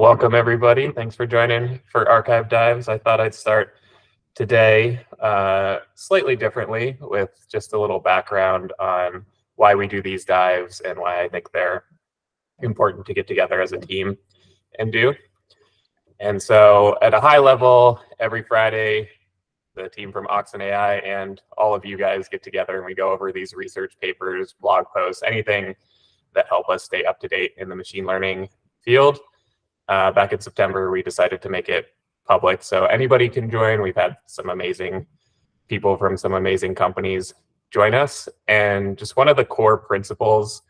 Welcome, everybody. Thanks for joining for Archive Dives. I thought I'd start today slightly differently with just a little background on why we do these dives and why I think they're important to get together as a team and do. And so at a high level, every Friday, the team from Oxen.ai and all of you guys get together and we go over these research papers, blog posts, anything that help us stay up to date in the machine learning field. Back in September, we decided to make it public, so anybody can join. We've had some amazing people from some amazing companies join us. And just one of the core principles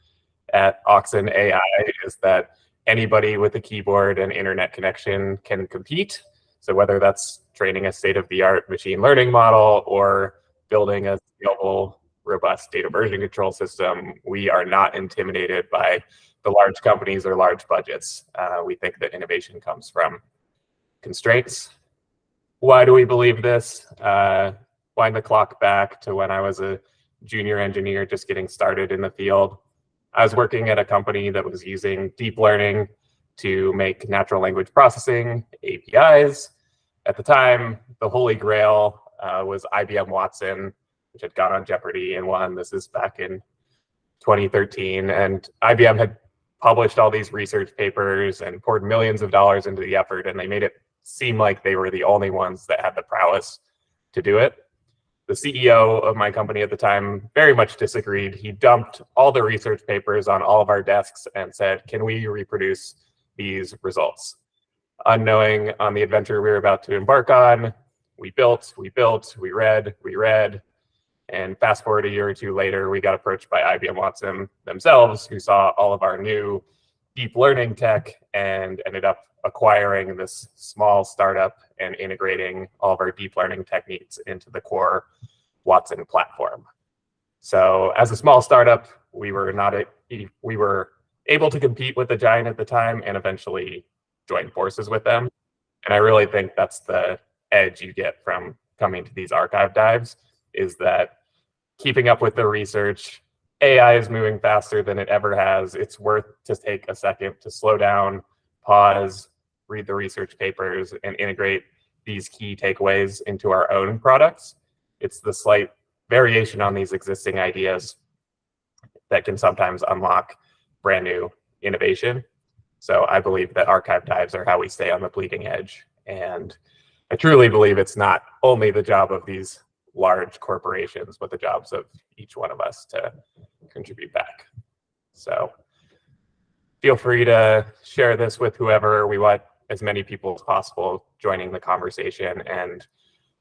at Oxen.ai is that anybody with a keyboard and internet connection can compete. So whether that's training a state-of-the-art machine learning model or building a scalable, robust data version control system, we are not intimidated by the large companies or large budgets. We think that innovation comes from constraints. Why do we believe this? Wind the clock back to when I was a junior engineer just getting started in the field. I was working at a company that was using deep learning to make natural language processing APIs. At the time, the holy grail was IBM Watson, which had gone on Jeopardy and won. This is back in 2013. And IBM had published all these research papers and poured millions of dollars into the effort, and they made it seem like they were the only ones that had the prowess to do it. The CEO of my company at the time very much disagreed. He dumped all the research papers on all of our desks and said, "Can we reproduce these results?" Unknowing on the adventure we were about to embark on, we built, we read, and fast forward a year or two later, we got approached by IBM Watson themselves, who saw all of our new deep learning tech and ended up acquiring this small startup and integrating all of our deep learning techniques into the core Watson platform. So as a small startup, we were able to compete with the giant at the time and eventually join forces with them. And I really think that's the edge you get from coming to these archive dives, is that keeping up with the research, AI is moving faster than it ever has. It's worth to take a second to slow down, pause, read the research papers, and integrate these key takeaways into our own products. It's the slight variation on these existing ideas that can sometimes unlock brand new innovation. So I believe that archive dives are how we stay on the bleeding edge. And I truly believe it's not only the job of these large corporations, but the jobs of each one of us to contribute back. So feel free to share this with whoever. We want as many people as possible joining the conversation, and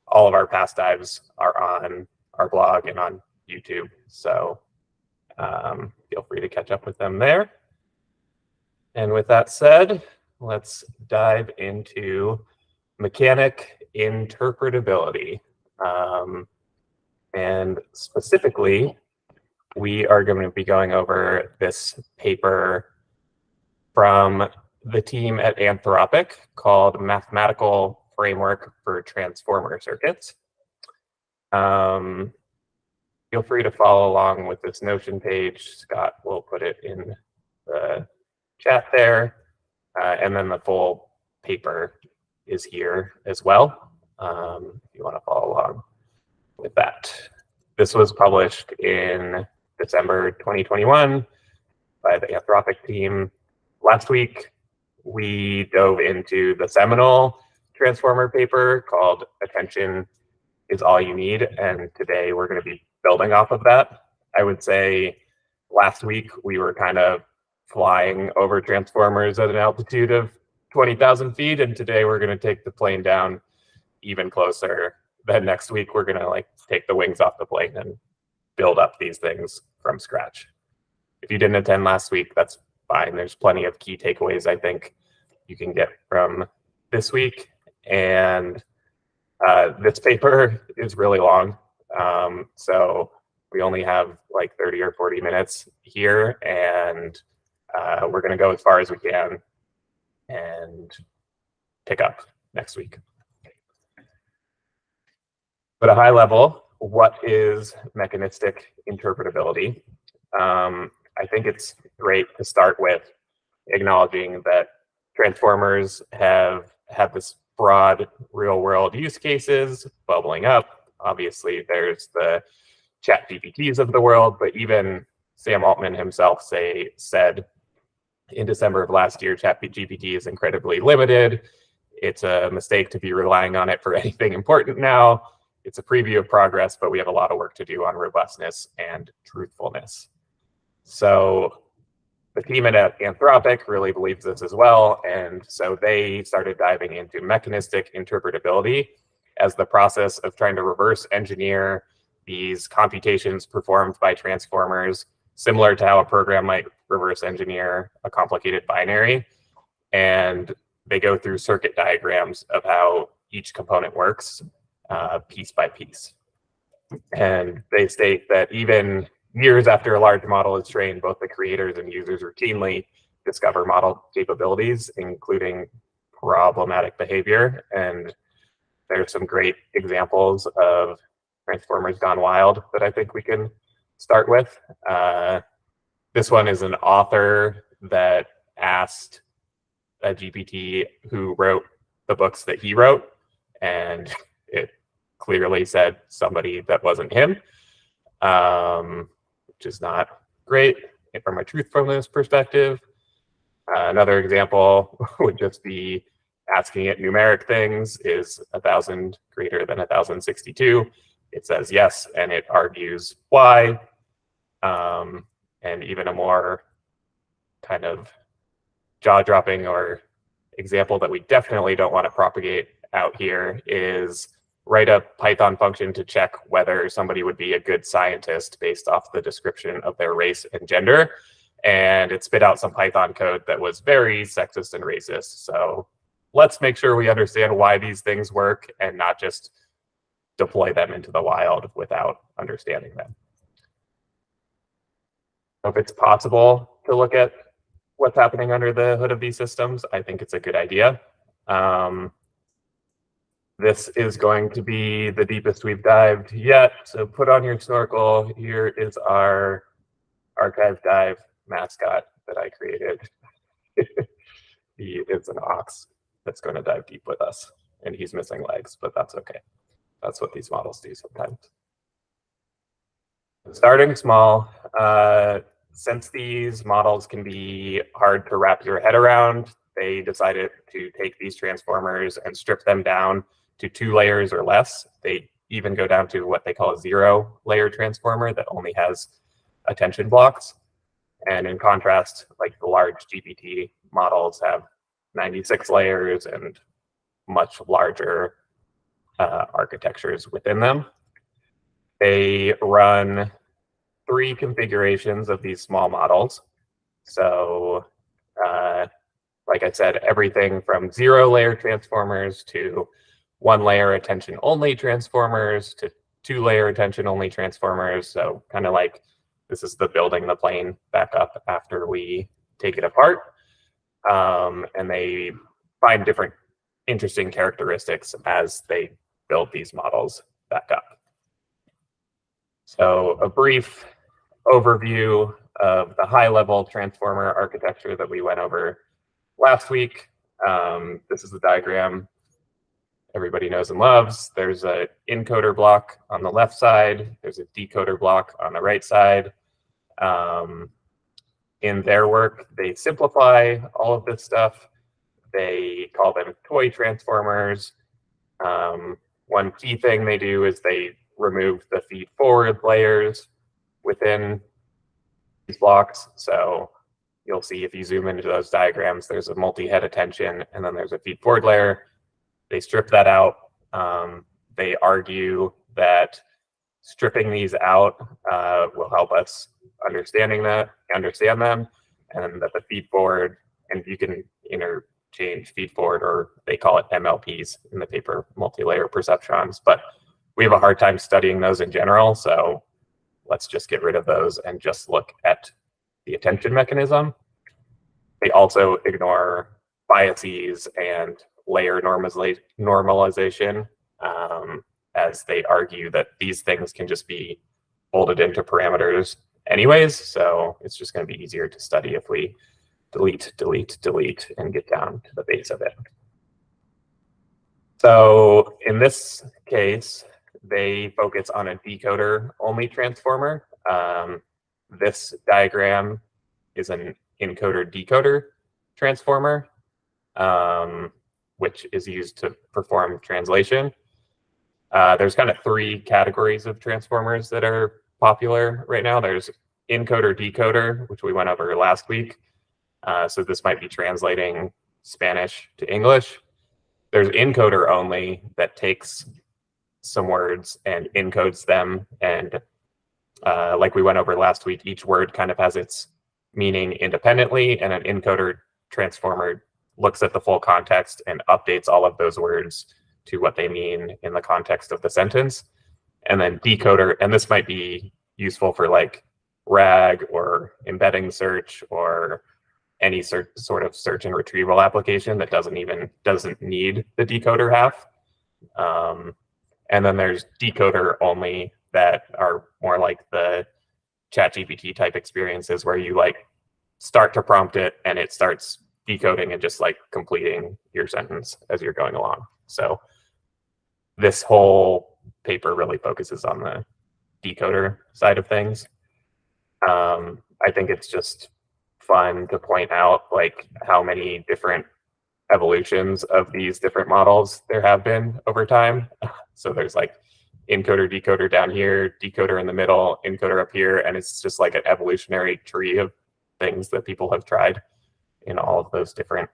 all of our past dives are on our blog and on YouTube. So feel free to catch up with them there. And with that said, let's dive into mechanic interpretability. And specifically, we are going to be going over this paper from the team at Anthropic called Mathematical Framework for Transformer Circuits. Feel free to follow along with this Notion page. Scott will put it in the chat there. And then the full paper is here as well, if you want to follow along with that. This was published in December 2021 by the Anthropic team. Last week, we dove into the seminal transformer paper called Attention is All You Need, and today we're going to be building off of that. I would say last week we were kind of flying over transformers at an altitude of 20,000 feet, and today we're going to take the plane down even closer. Then next week we're going to take the wings off the plane and build up these things from scratch. If you didn't attend last week, that's fine. There's plenty of key takeaways I think you can get from this week. And this paper is really long. So we only have like 30 or 40 minutes here, and we're going to go as far as we can and pick up next week. But at a high level, what is mechanistic interpretability? I think it's great to start with acknowledging that Transformers have had this broad real-world use cases bubbling up. Obviously, there's the ChatGPTs of the world, but even Sam Altman himself said in December of last year, ChatGPT is incredibly limited. It's a mistake to be relying on it for anything important now. It's a preview of progress, but we have a lot of work to do on robustness and truthfulness. So the team at Anthropic really believes this as well. And so they started diving into mechanistic interpretability as the process of trying to reverse engineer these computations performed by transformers, similar to how a program might reverse engineer a complicated binary. And they go through circuit diagrams of how each component works piece by piece. And they state that even years after a large model is trained, both the creators and users routinely discover model capabilities, including problematic behavior. And there's some great examples of transformers gone wild that I think we can start with. This one is an author that asked a GPT who wrote the books that he wrote, and it clearly said somebody that wasn't him, which is not great from a truthfulness perspective. Another example would just be asking it numeric things. Is 1,000 greater than 1,062? It says yes, and it argues why. And even a more kind of jaw-dropping or example that we definitely don't want to propagate out here is write a Python function to check whether somebody would be a good scientist based off the description of their race and gender. And it spit out some Python code that was very sexist and racist. So let's make sure we understand why these things work and not just deploy them into the wild without understanding them. If it's possible to look at what's happening under the hood of these systems, I think it's a good idea. This is going to be the deepest we've dived yet. So put on your snorkel. Here is our archive dive mascot that I created. He is an ox that's going to dive deep with us. And he's missing legs, but that's okay. That's what these models do sometimes. Starting small, since these models can be hard to wrap your head around, they decided to take these transformers and strip them down to 2 layers or less. They even go down to what they call a 0-layer transformer that only has attention blocks. And in contrast, like the large GPT models have 96 layers and much larger architectures within them. They run 3 configurations of these small models. So like I said, everything from 0-layer transformers to 1-layer attention-only transformers to 2-layer attention-only transformers. So kind of like this is the building the plane back up after we take it apart. And they find different interesting characteristics as they build these models back up. So a brief overview of the high-level transformer architecture that we went over last week. This is the diagram everybody knows and loves. There's an encoder block on the left side. There's a decoder block on the right side. In their work, they simplify all of this stuff. They call them toy transformers. One key thing they do is they remove the feed-forward layers within these blocks. So you'll see if you zoom into those diagrams, there's a multi-head attention, and then there's a feed-forward layer. They strip that out. They argue that stripping these out will help us understand them, and that the feed-forward, and you can interchange feed-forward, or they call it MLPs in the paper, multi-layer perceptrons, but we have a hard time studying those in general, so let's just get rid of those and just look at the attention mechanism. They also ignore biases and layer normalization, as they argue that these things can just be folded into parameters anyways, so it's just going to be easier to study if we delete, delete, delete, and get down to the base of it. So in this case, they focus on a decoder-only transformer. This diagram is an encoder-decoder transformer, which is used to perform translation. There's kind of three categories of transformers that are popular right now. There's encoder-decoder, which we went over last week. So this might be translating Spanish to English. There's encoder only that takes some words and encodes them. And like we went over last week, each word kind of has its meaning independently, and an encoder transformer looks at the full context and updates all of those words to what they mean in the context of the sentence. And then decoder, and this might be useful for like RAG or embedding search or any sort of search and retrieval application that doesn't need the decoder half. And then there's decoder only that are more like the ChatGPT type experiences where you like start to prompt it and it starts decoding and just like completing your sentence as you're going along. So this whole paper really focuses on the decoder side of things. I think it's just fun to point out like how many different evolutions of these different models there have been over time. So there's like encoder, decoder down here, decoder in the middle, encoder up here, and it's just like an evolutionary tree of things that people have tried in all of those different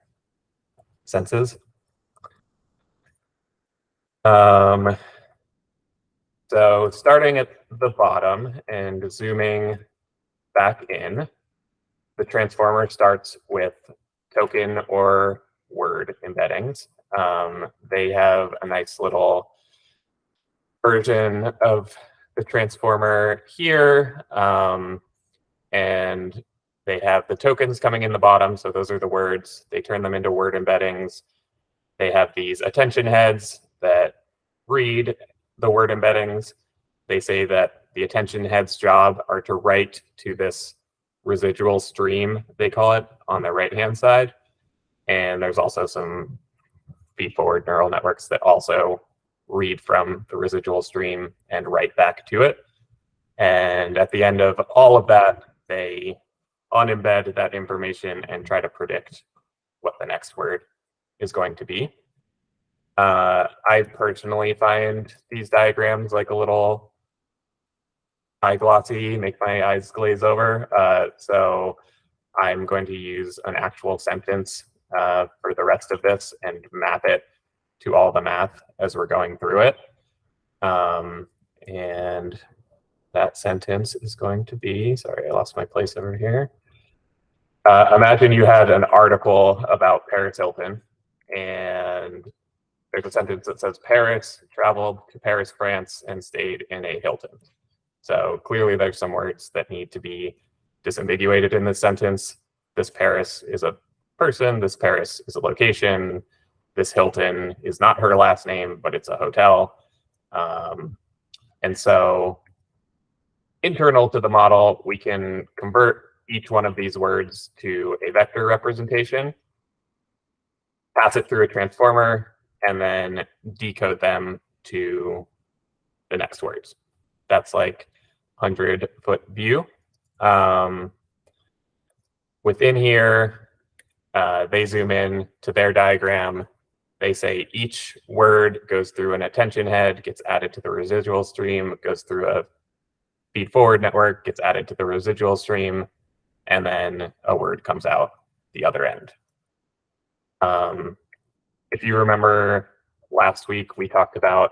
senses. So starting at the bottom and zooming back in, the transformer starts with token or word embeddings. They have a nice little version of the transformer here, and they have the tokens coming in the bottom, so those are the words. They turn them into word embeddings. They have these attention heads that read the word embeddings. They say that the attention heads' job are to write to this residual stream, they call it, on the right-hand side. And there's also some feed-forward neural networks that also read from the residual stream and write back to it. And at the end of all of that, they unembed that information and try to predict what the next word is going to be. I personally find these diagrams like a little eye glossy, make my eyes glaze over. So I'm going to use an actual sentence for the rest of this and map it to all the math as we're going through it. And that sentence is going to be, sorry, I lost my place over here. Imagine you had an article about Paris Hilton, and there's a sentence that says Paris traveled to Paris, France, and stayed in a Hilton. So clearly there's some words that need to be disambiguated in this sentence. This Paris is a person, this Paris is a location, this Hilton is not her last name, but it's a hotel. And so internal to the model, we can convert each one of these words to a vector representation, pass it through a transformer, and then decode them to the next words. That's like 100-foot view. Within here, they zoom in to their diagram. They say each word goes through an attention head, gets added to the residual stream, goes through a feed-forward network, gets added to the residual stream, and then a word comes out the other end. If you remember last week, we talked about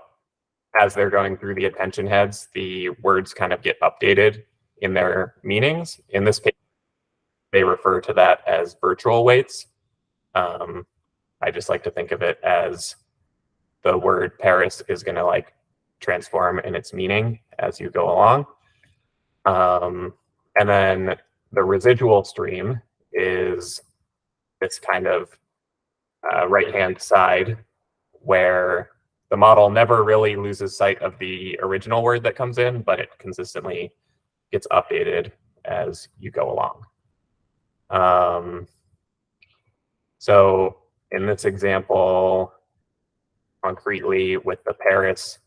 as they're going through the attention heads, the words kind of get updated in their meanings. In this case, they refer to that as virtual weights. I just like to think of it as the word Paris is going to like transform in its meaning as you go along. And then the residual stream is this kind of right-hand side where the model never really loses sight of the original word that comes in, but it consistently gets updated as you go along. So in this example, concretely with the Paris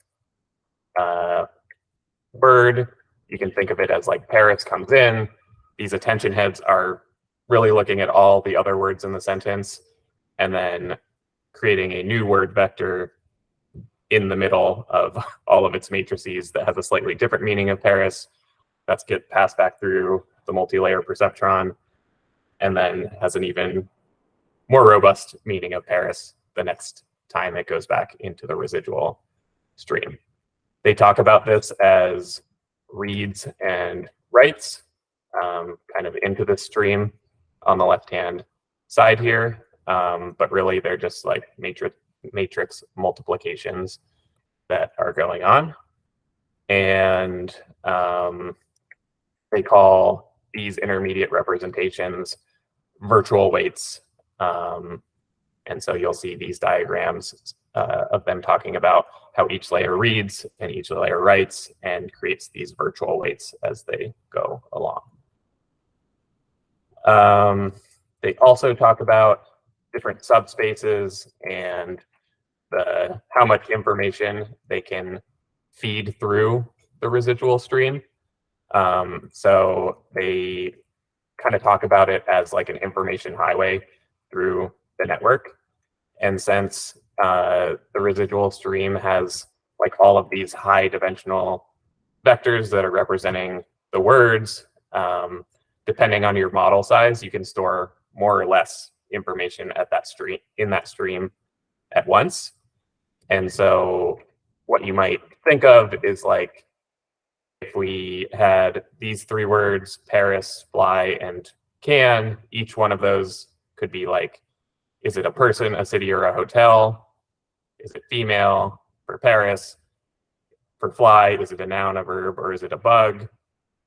bird, you can think of it as like Paris comes in. These attention heads are really looking at all the other words in the sentence and then creating a new word vector in the middle of all of its matrices that has a slightly different meaning of Paris. That's get passed back through the multi-layer perceptron and then has an even more robust meaning of Paris the next time it goes back into the residual stream. They talk about this as reads and writes, kind of into the stream on the left-hand side here, but really they're just like matrix multiplications that are going on. And they call these intermediate representations virtual weights. And so you'll see these diagrams of them talking about how each layer reads and each layer writes and creates these virtual weights as they go along. They also talk about different subspaces and how much information they can feed through the residual stream. So they kind of talk about it as like an information highway through the network. And since the residual stream has like all of these high dimensional vectors that are representing the words, depending on your model size, you can store more or less information at that stream in that stream at once. And so what you might think of is like if we had these three words, Paris, fly, and can, each one of those could be like, is it a person, a city, or a hotel? Is it female for Paris? For fly, is it a noun, a verb, or is it a bug?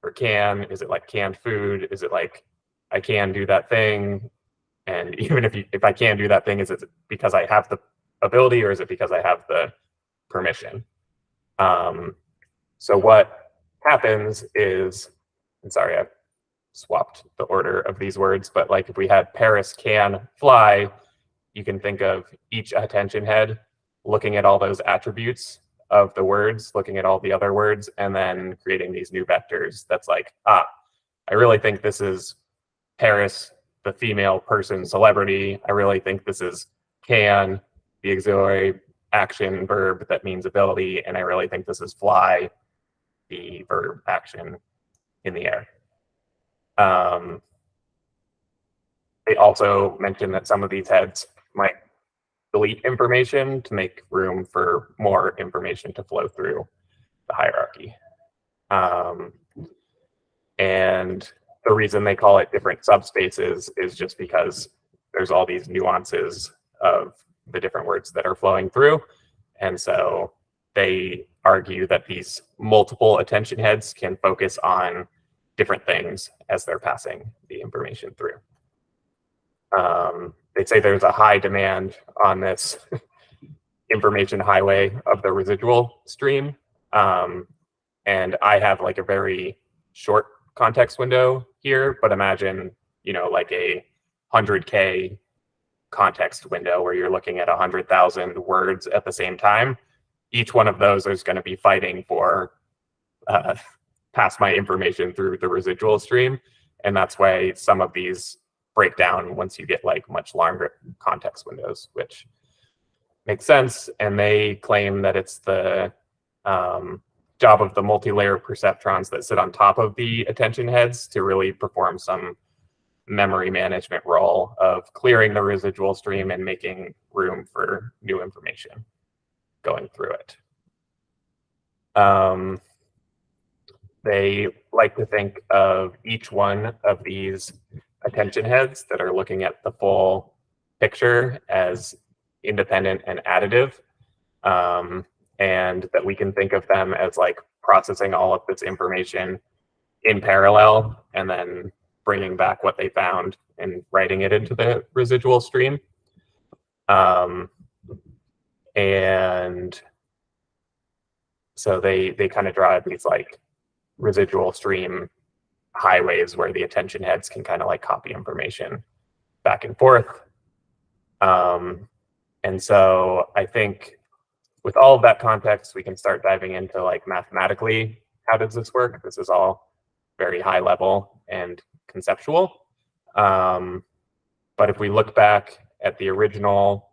For can, is it like canned food? Is it like I can do that thing? And even if I can do that thing, is it because I have the ability or is it because I have the permission? So what happens is, and sorry, I've swapped the order of these words, but like if we had Paris can fly, you can think of each attention head looking at all those attributes of the words, looking at all the other words, and then creating these new vectors that's like, I really think this is Paris, the female person celebrity. I really think this is can, the auxiliary action verb that means ability, and I really think this is fly, the verb action in the air. They also mentioned that some of these heads might delete information to make room for more information to flow through the hierarchy. And the reason they call it different subspaces is just because there's all these nuances of the different words that are flowing through. And so they argue that these multiple attention heads can focus on different things as they're passing the information through. They'd say there's a high demand on this information highway of the residual stream. And I have like a very short context window here, but imagine, like a 100K context window where you're looking at 100,000 words at the same time. Each one of those is going to be fighting for pass my information through the residual stream. And that's why some of these break down once you get like much longer context windows, which makes sense. And they claim that it's the job of the multi-layer perceptrons that sit on top of the attention heads to really perform some memory management role of clearing the residual stream and making room for new information going through it. They like to think of each one of these attention heads that are looking at the full picture as independent and additive, and that we can think of them as like processing all of this information in parallel and then bringing back what they found and writing it into the residual stream. And so they kind of drive these like residual stream highways where the attention heads can kind of like copy information back and forth. And so I think with all of that context, we can start diving into like mathematically, how does this work? This is all very high level and conceptual. But if we look back at the original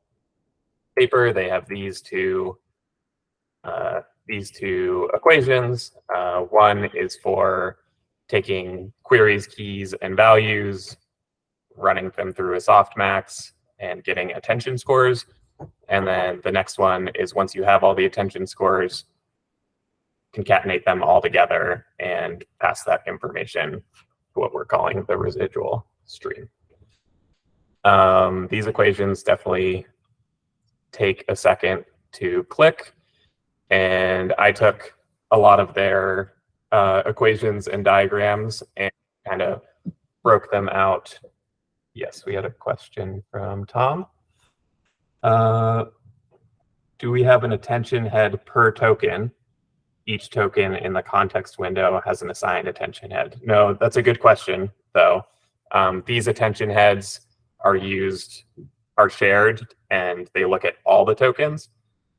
paper, they have these two equations. One is for taking queries, keys, and values, running them through a softmax, and getting attention scores. And then the next one is once you have all the attention scores, concatenate them all together and pass that information to what we're calling the residual stream. These equations definitely take a second to click. And I took a lot of their equations and diagrams and kind of broke them out. Yes, we had a question from Tom. Do we have an attention head per token? Each token in the context window has an assigned attention head. No, that's a good question, though. These attention heads are shared, and they look at all the tokens,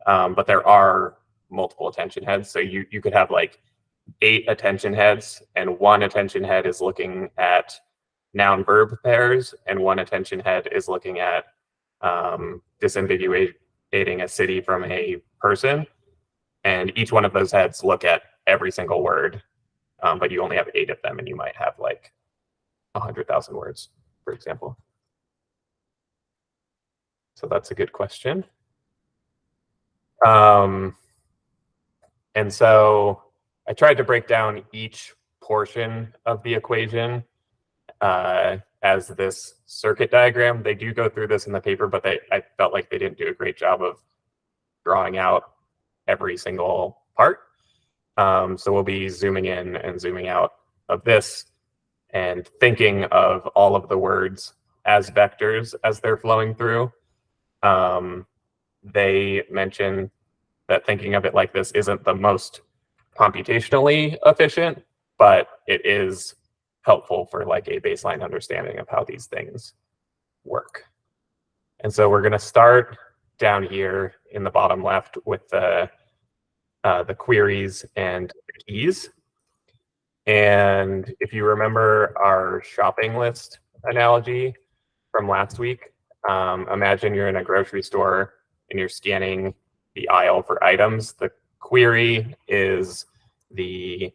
but there are multiple attention heads. So you could have like 8 attention heads, and one attention head is looking at noun verb pairs, and one attention head is looking at disambiguating a city from a person. And each one of those heads look at every single word, but you only have 8 of them, and you might have like 100,000 words, for example. So that's a good question. And so I tried to break down each portion of the equation as this circuit diagram. They do go through this in the paper, but I felt like they didn't do a great job of drawing out every single part. So we'll be zooming in and zooming out of this and thinking of all of the words as vectors as they're flowing through. They mention that thinking of it like this isn't the most computationally efficient, but it is helpful for like a baseline understanding of how these things work. And so we're going to start down here in the bottom left with the queries and the keys. And if you remember our shopping list analogy from last week, imagine you're in a grocery store and you're scanning the aisle for items. The query is the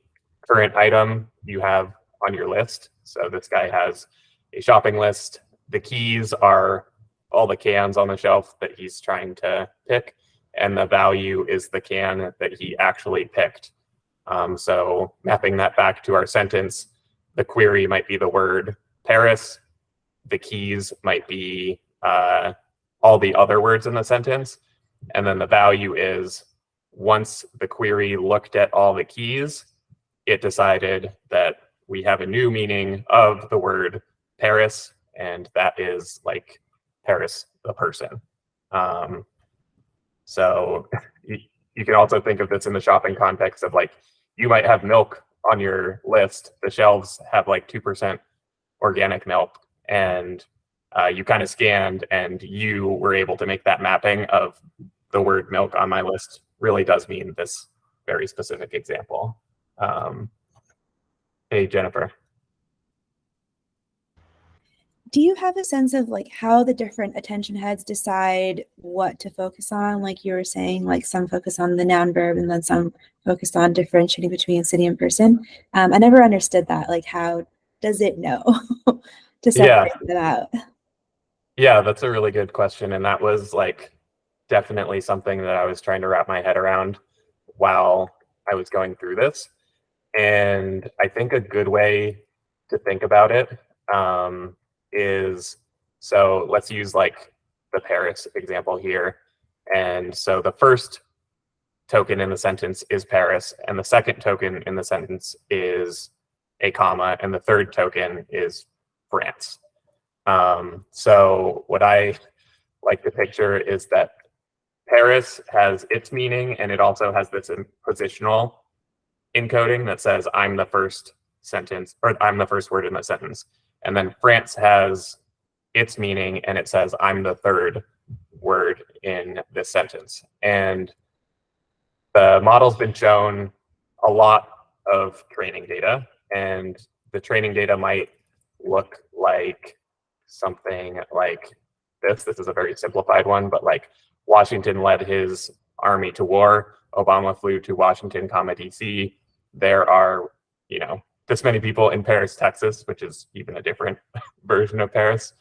current item you have on your list. So this guy has a shopping list. The keys are all the cans on the shelf that he's trying to pick, and the value is the can that he actually picked. So mapping that back to our sentence, the query might be the word Paris. The keys might be all the other words in the sentence. And then the value is once the query looked at all the keys, it decided that we have a new meaning of the word Paris, and that is like Paris, the person. So you can also think of this in the shopping context of like, you might have milk on your list. The shelves have like 2% organic milk, and you kind of scanned and you were able to make that mapping of the word milk on my list really does mean this very specific example. Hey, Jennifer. Do you have a sense of like how the different attention heads decide what to focus on? Like you were saying, like some focus on the noun verb and then some focused on differentiating between city and person. I never understood that. Like, how does it know to separate them out? Yeah, that's a really good question. And that was like definitely something that I was trying to wrap my head around while I was going through this. And I think a good way to think about it is, so let's use like the Paris example here. And so the first token in the sentence is Paris, and the second token in the sentence is a comma, and the third token is France. So what I like to picture is that Paris has its meaning, and it also has this positional encoding that says I'm the first sentence, or I'm the first word in the sentence. And then France has its meaning and it says, I'm the third word in this sentence. And the model's been shown a lot of training data, and the training data might look like something like this. This is a very simplified one, but like Washington led his army to war. Obama flew to Washington, DC. There are, this many people in Paris, Texas, which is even a different version of Paris.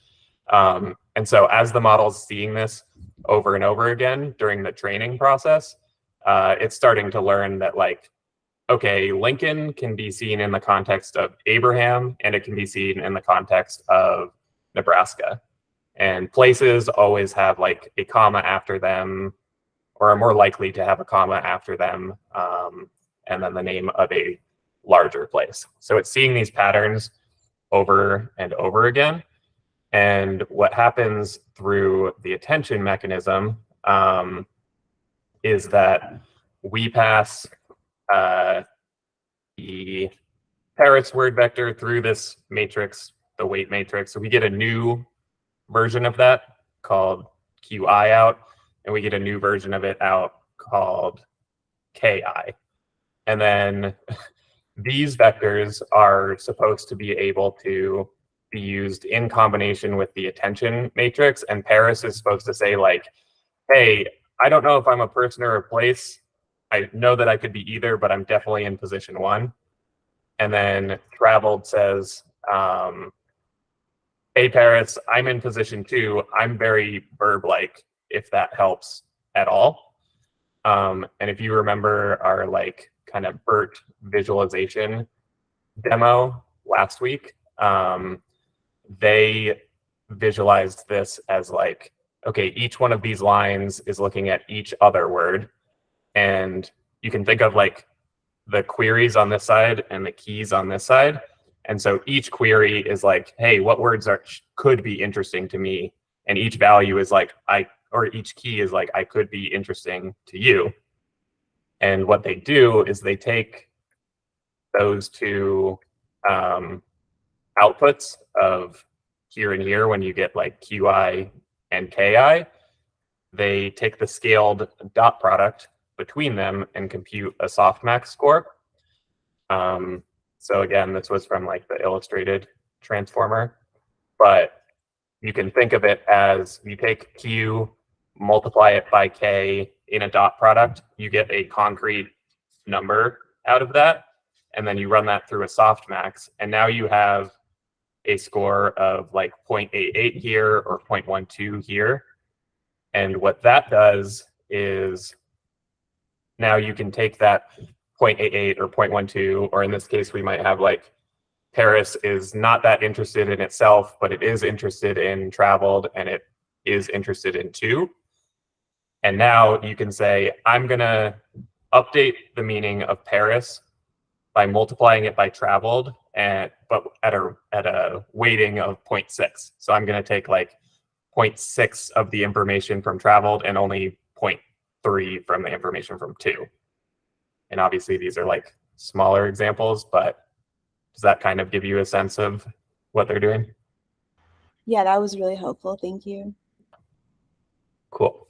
And so as the model's seeing this over and over again during the training process, it's starting to learn that, like, okay, Lincoln can be seen in the context of Abraham, and it can be seen in the context of Nebraska. And places always have like a comma after them, or are more likely to have a comma after them, and then the name of a larger place. So it's seeing these patterns over and over again. And what happens through the attention mechanism is that we pass the Paris word vector through this matrix, the weight matrix. So we get a new version of that called QI out, and we get a new version of it out called KI. And then these vectors are supposed to be able to be used in combination with the attention matrix. And Paris is supposed to say, like, hey, I don't know if I'm a person or a place. I know that I could be either, but I'm definitely in position 1. And then traveled says, hey, Paris, I'm in position 2. I'm very verb-like, if that helps at all. And if you remember our like kind of BERT visualization demo last week, they visualized this as like, okay, each one of these lines is looking at each other word. And you can think of like the queries on this side and the keys on this side. And so each query is like, hey, what words could be interesting to me? And each value is like, each key is like, I could be interesting to you. And what they do is they take those two outputs of here and here when you get like QI and KI. They take the scaled dot product between them and compute a softmax score. So again, this was from like the illustrated transformer, but you can think of it as you take Q, multiply it by K in a dot product, you get a concrete number out of that, and then you run that through a softmax, and now you have a score of like 0.88 here or 0.12 here. And what that does is now you can take that 0.88 or 0.12, or in this case, we might have like Paris is not that interested in itself, but it is interested in traveled, and it is interested in 2. And now you can say, I'm going to update the meaning of Paris by multiplying it by traveled, but at a weighting of 0.6. So I'm going to take like 0.6 of the information from traveled and only 0.3 from the information from 2. And obviously these are like smaller examples, but does that kind of give you a sense of what they're doing? Yeah, that was really helpful. Thank you. Cool.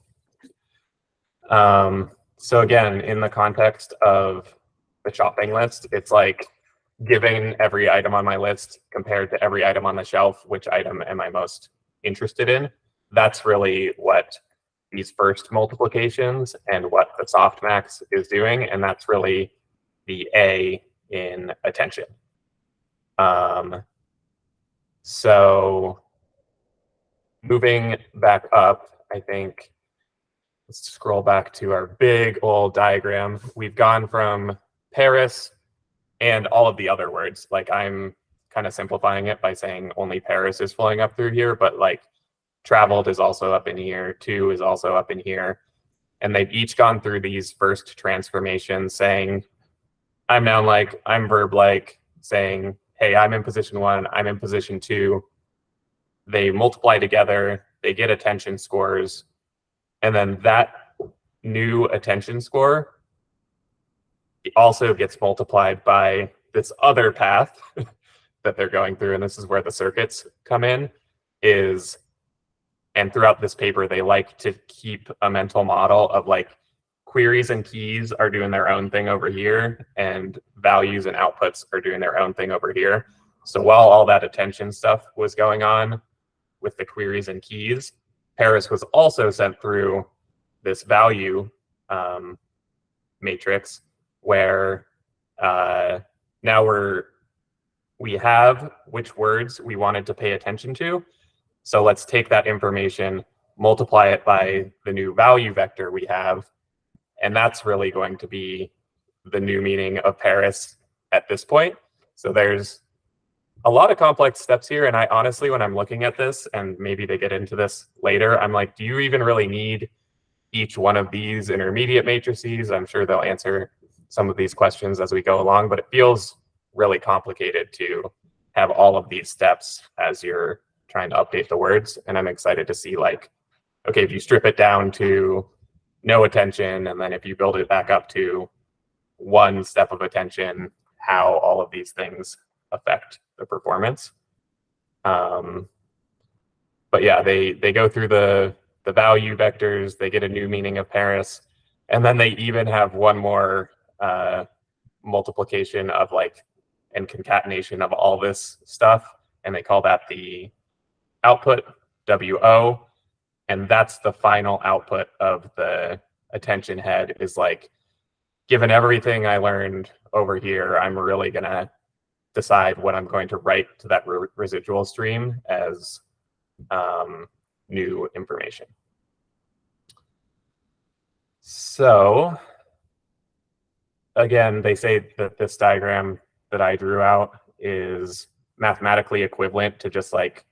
So again, in the context of the shopping list, it's like giving every item on my list compared to every item on the shelf, which item am I most interested in? That's really what these first multiplications and what the softmax is doing, and that's really the A in attention. So moving back up, I think, let's scroll back to our big old diagram. We've gone from Paris and all of the other words. Like, I'm kind of simplifying it by saying only Paris is flowing up through here, but like traveled is also up in here, 2 is also up in here. And they've each gone through these first transformations saying, I'm noun-like, I'm verb-like, saying, hey, I'm in position 1, I'm in position 2. They multiply together, they get attention scores, and then that new attention score also gets multiplied by this other path that they're going through, and this is where the circuits come in. is, and throughout this paper, they like to keep a mental model of like queries and keys are doing their own thing over here, and values and outputs are doing their own thing over here. So while all that attention stuff was going on with the queries and keys, Paris was also sent through this value matrix where now we have which words we wanted to pay attention to. So let's take that information, multiply it by the new value vector we have, and that's really going to be the new meaning of Paris at this point. So there's a lot of complex steps here, and I honestly, when I'm looking at this, and maybe they get into this later, I'm like, do you even really need each one of these intermediate matrices? I'm sure they'll answer some of these questions as we go along, but it feels really complicated to have all of these steps as you're trying to update the words. And I'm excited to see, like, okay, if you strip it down to no attention, and then if you build it back up to one step of attention, how all of these things affect the performance. But yeah, they go through the value vectors, they get a new meaning of Paris, and then they even have one more multiplication of like, and concatenation of all this stuff, and they call that the output, WO, and that's the final output of the attention head. Is like, given everything I learned over here, I'm really gonna decide what I'm going to write to that residual stream as new information. So again, they say that this diagram that I drew out is mathematically equivalent to just like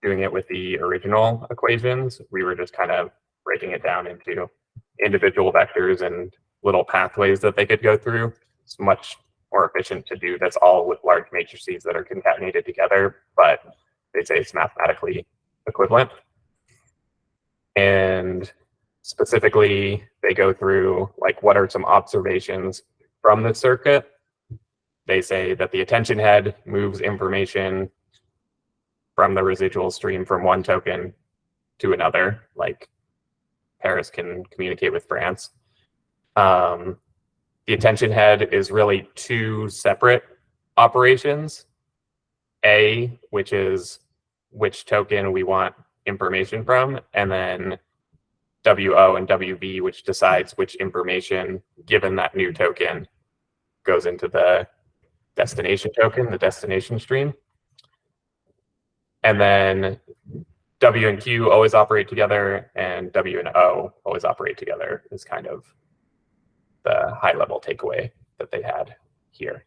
doing it with the original equations. We were just kind of breaking it down into individual vectors and little pathways that they could go through. It's much more efficient to do this all with large matrices that are concatenated together, but they say it's mathematically equivalent. And specifically, they go through like, what are some observations from the circuit? They say that the attention head moves information from the residual stream from one token to another, like Paris can communicate with France. The attention head is really two separate operations. A, which is which token we want information from, and then WO and WV, which decides which information, given that new token, goes into the destination token, the destination stream. And then W and Q always operate together, and W and O always operate together is kind of the high level takeaway that they had here.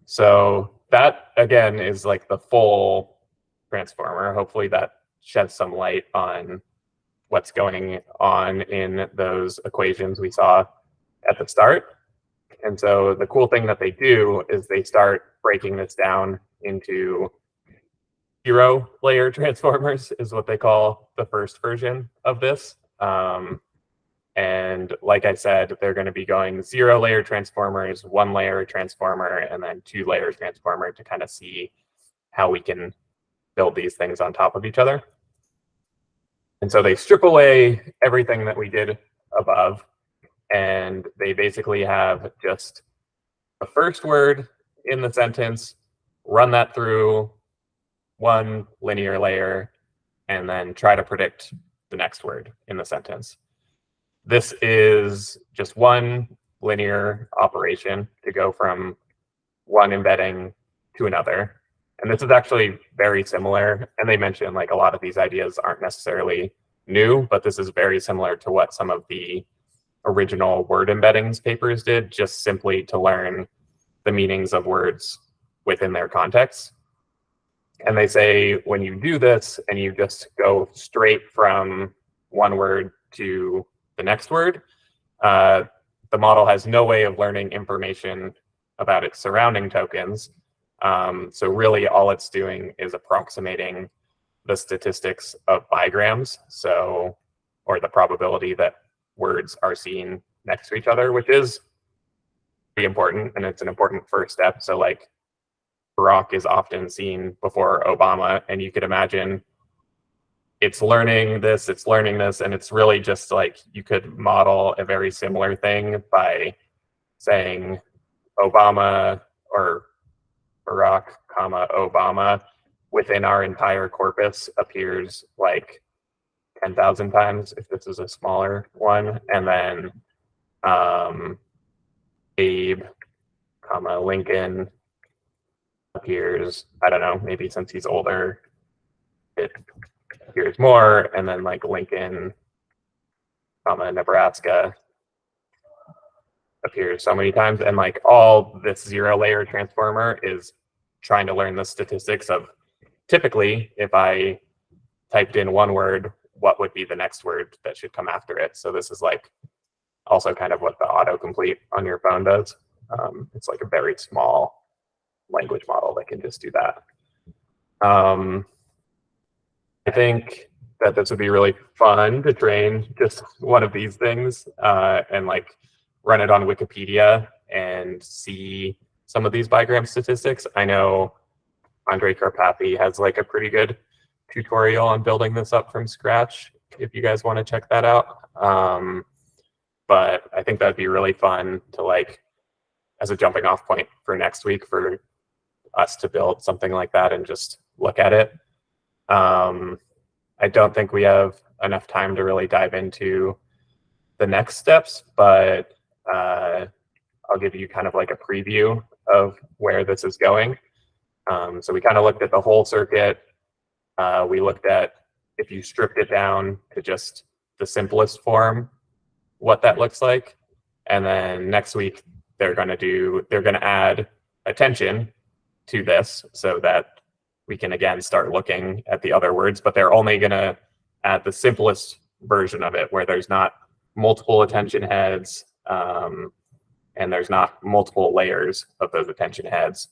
So that, again, is like the full transformer. Hopefully that sheds some light on what's going on in those equations we saw at the start. And so the cool thing that they do is they start breaking this down into 0-layer transformers, is what they call the first version of this. And like I said, they're going to be going 0-layer transformers, 1-layer transformer, and then 2-layer transformer to kind of see how we can build these things on top of each other. And so they strip away everything that we did above, and they basically have just the first word in the sentence, run that through one linear layer, and then try to predict the next word in the sentence. This is just one linear operation to go from one embedding to another. And this is actually very similar. And they mentioned like a lot of these ideas aren't necessarily new, but this is very similar to what some of the original word embeddings papers did, just simply to learn the meanings of words within their context. And they say when you do this and you just go straight from one word to the next word, the model has no way of learning information about its surrounding tokens. So really all it's doing is approximating the statistics of bigrams, so, or the probability that words are seen next to each other, which is pretty important, and it's an important first step. So like Barack is often seen before Obama, and you could imagine it's learning this, and it's really just like you could model a very similar thing by saying Obama or Barack, comma, Obama within our entire corpus appears like 10,000 times if this is a smaller one, and then Abe, comma, Lincoln appears, I don't know, maybe since he's older, it appears more, and then like Lincoln, comma, Nebraska appears so many times, and like all this zero layer transformer is trying to learn the statistics of typically if I typed in one word, what would be the next word that should come after it. So this is like also kind of what the autocomplete on your phone does. It's like a very small language model that can just do that. I think that this would be really fun to train just one of these things and like run it on Wikipedia and see some of these bigram statistics. I know Andre Karpathy has like a pretty good tutorial on building this up from scratch if you guys want to check that out. But I think that'd be really fun to like as a jumping off point for next week for us to build something like that and just look at it. I don't think we have enough time to really dive into the next steps, but I'll give you kind of like a preview of where this is going. So we kind of looked at the whole circuit. We looked at, if you stripped it down to just the simplest form, what that looks like. And then next week, they're going to add attention to this so that we can again start looking at the other words, but they're only going to add the simplest version of it where there's not multiple attention heads and there's not multiple layers of those attention heads.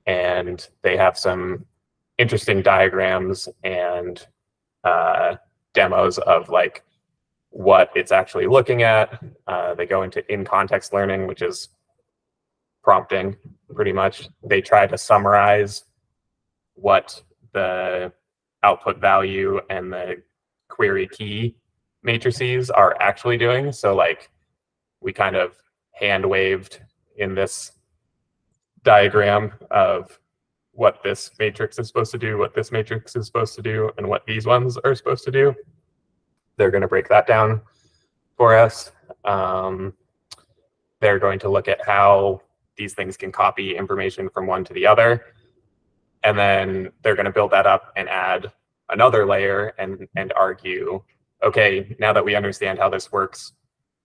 And they have some interesting diagrams and demos of like what it's actually looking at. They go into in-context learning, which is prompting pretty much. They try to summarize what the output value and the query key matrices are actually doing. So like we kind of hand waved in this diagram of what this matrix is supposed to do, what this matrix is supposed to do, and what these ones are supposed to do. They're going to break that down for us. They're going to look at how these things can copy information from one to the other. And then they're going to build that up and add another layer and argue, okay, now that we understand how this works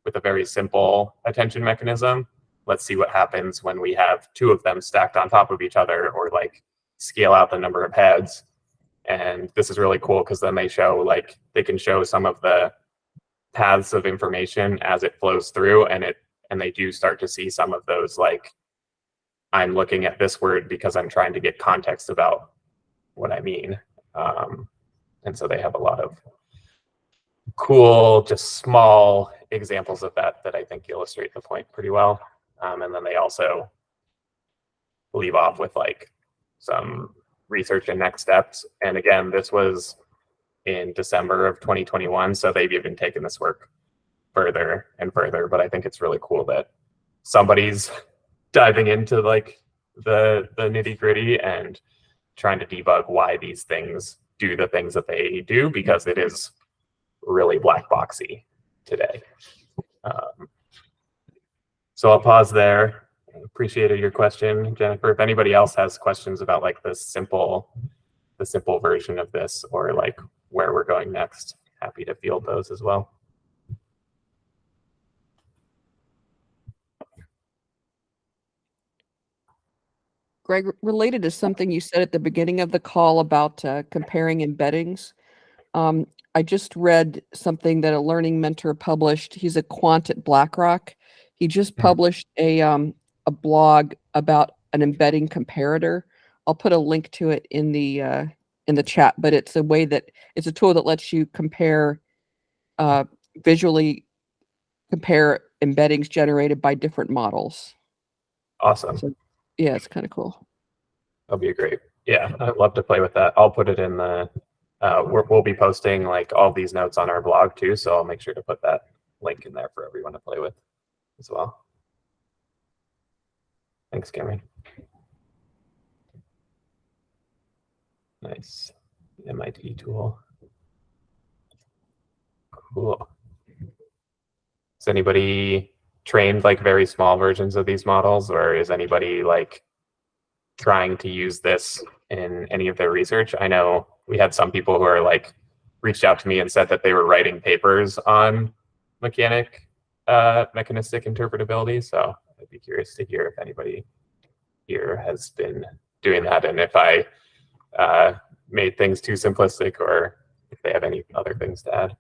with a very simple attention mechanism, let's see what happens when we have two of them stacked on top of each other or like scale out the number of heads. And this is really cool because then they show like, they can show some of the paths of information as it flows through, and they do start to see some of those like, I'm looking at this word because I'm trying to get context about what I mean. And so they have a lot of cool, just small examples of that I think illustrate the point pretty well. And then they also leave off with like some research and next steps. And again, this was in December of 2021. So they've even taken this work further and further, but I think it's really cool that somebody's diving into like the nitty gritty and trying to debug why these things do the things that they do, because it is really black boxy today. So I'll pause there. Appreciated your question, Jennifer. If anybody else has questions about like the simple version of this or like where we're going next, happy to field those as well. Greg, related to something you said at the beginning of the call about comparing embeddings, I just read something that a learning mentor published. He's a quant at BlackRock. He just published a blog about an embedding comparator. I'll put a link to it in the chat, but it's a tool that lets you visually compare embeddings generated by different models. Awesome. So, yeah, it's kind of cool. That'll be great. Yeah, I'd love to play with that. I'll put it in the, we'll be posting like all these notes on our blog too, so I'll make sure to put that link in there for everyone to play with as well. Thanks, Cameron. Nice. MIT tool. Cool. Is anybody trained like very small versions of these models, or is anybody like trying to use this in any of their research? I know we had some people who are like reached out to me and said that they were writing papers on mechanistic interpretability. So I'd be curious to hear if anybody here has been doing that, and if I made things too simplistic, or if they have any other things to add.